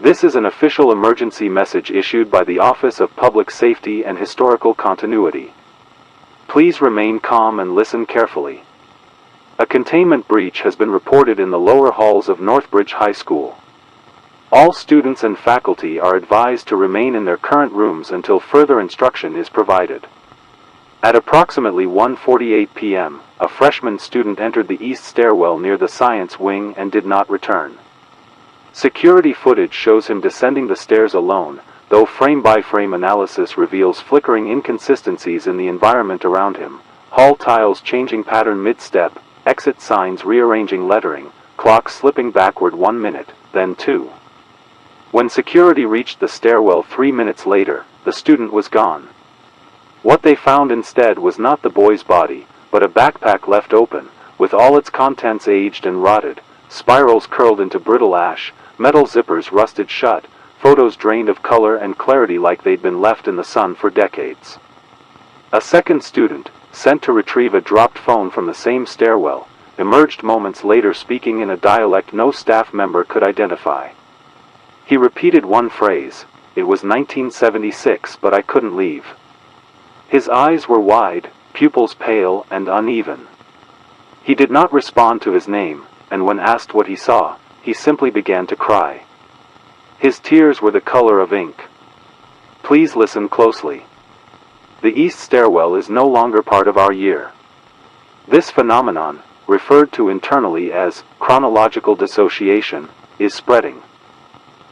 This is an official emergency message issued by the Office of Public Safety and Historical Continuity. Please remain calm and listen carefully. A containment breach has been reported in the lower halls of Northbridge High School. All students and faculty are advised to remain in their current rooms until further instruction is provided. At approximately 1:48 p.m., a freshman student entered the east stairwell near the science wing and did not return. Security footage shows him descending the stairs alone, though frame-by-frame analysis reveals flickering inconsistencies in the environment around him, hall tiles changing pattern mid-step, exit signs rearranging lettering, clocks slipping backward 1 minute, then 2. When security reached the stairwell 3 minutes later, the student was gone. What they found instead was not the boy's body, but a backpack left open, with all its contents aged and rotted, spirals curled into brittle ash, metal zippers rusted shut, photos drained of color and clarity like they'd been left in the sun for decades. A second student, sent to retrieve a dropped phone from the same stairwell, emerged moments later speaking in a dialect no staff member could identify. He repeated one phrase, "It was 1976, but I couldn't leave." His eyes were wide, pupils pale and uneven. He did not respond to his name, and when asked what he saw, he simply began to cry. His tears were the color of ink. Please listen closely. The east stairwell is no longer part of our year. This phenomenon, referred to internally as chronological dissociation, is spreading.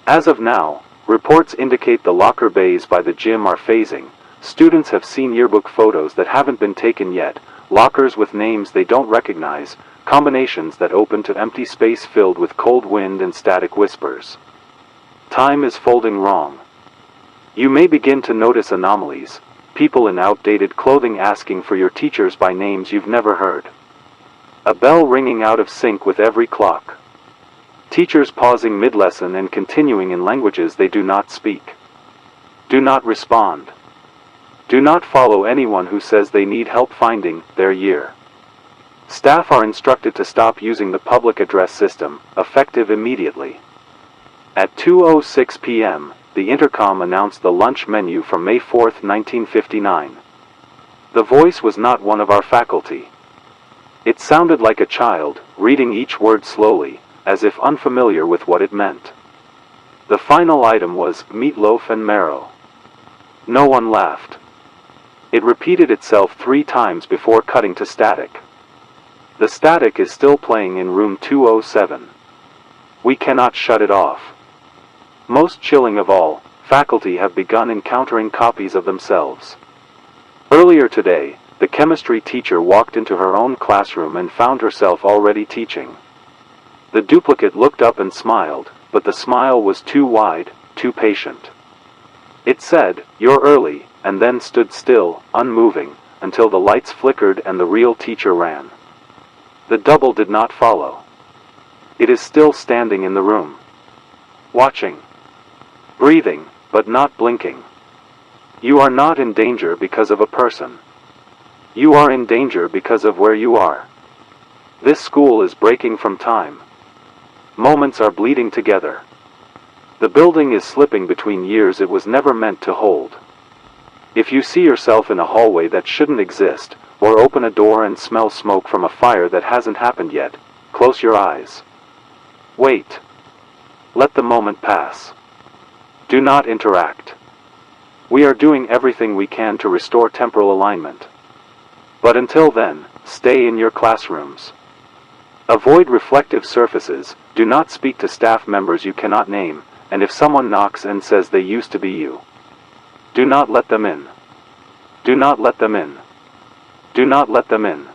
As of now, reports indicate the locker bays by the gym are phasing. Students have seen yearbook photos that haven't been taken yet, lockers with names they don't recognize, combinations that open to empty space filled with cold wind and static whispers. Time is folding wrong. You may begin to notice anomalies, people in outdated clothing asking for your teachers by names you've never heard. A bell ringing out of sync with every clock. Teachers pausing mid-lesson and continuing in languages they do not speak. Do not respond. Do not follow anyone who says they need help finding their year. Staff are instructed to stop using the public address system, effective immediately. At 2:06 p.m., the intercom announced the lunch menu from May 4, 1959. The voice was not one of our faculty. It sounded like a child, reading each word slowly, as if unfamiliar with what it meant. The final item was meatloaf and marrow. No one laughed. It repeated itself 3 times before cutting to static. The static is still playing in room 207. We cannot shut it off. Most chilling of all, faculty have begun encountering copies of themselves. Earlier today, the chemistry teacher walked into her own classroom and found herself already teaching. The duplicate looked up and smiled, but the smile was too wide, too patient. It said, "You're early," and then stood still, unmoving, until the lights flickered and the real teacher ran. The double did not follow. It is still standing in the room. Watching. Breathing, but not blinking. You are not in danger because of a person. You are in danger because of where you are. This school is breaking from time. Moments are bleeding together. The building is slipping between years it was never meant to hold. If you see yourself in a hallway that shouldn't exist, or open a door and smell smoke from a fire that hasn't happened yet, close your eyes. Wait. Let the moment pass. Do not interact. We are doing everything we can to restore temporal alignment. But until then, stay in your classrooms. Avoid reflective surfaces, do not speak to staff members you cannot name, and if someone knocks and says they used to be you, do not let them in. Do not let them in. Do not let them in.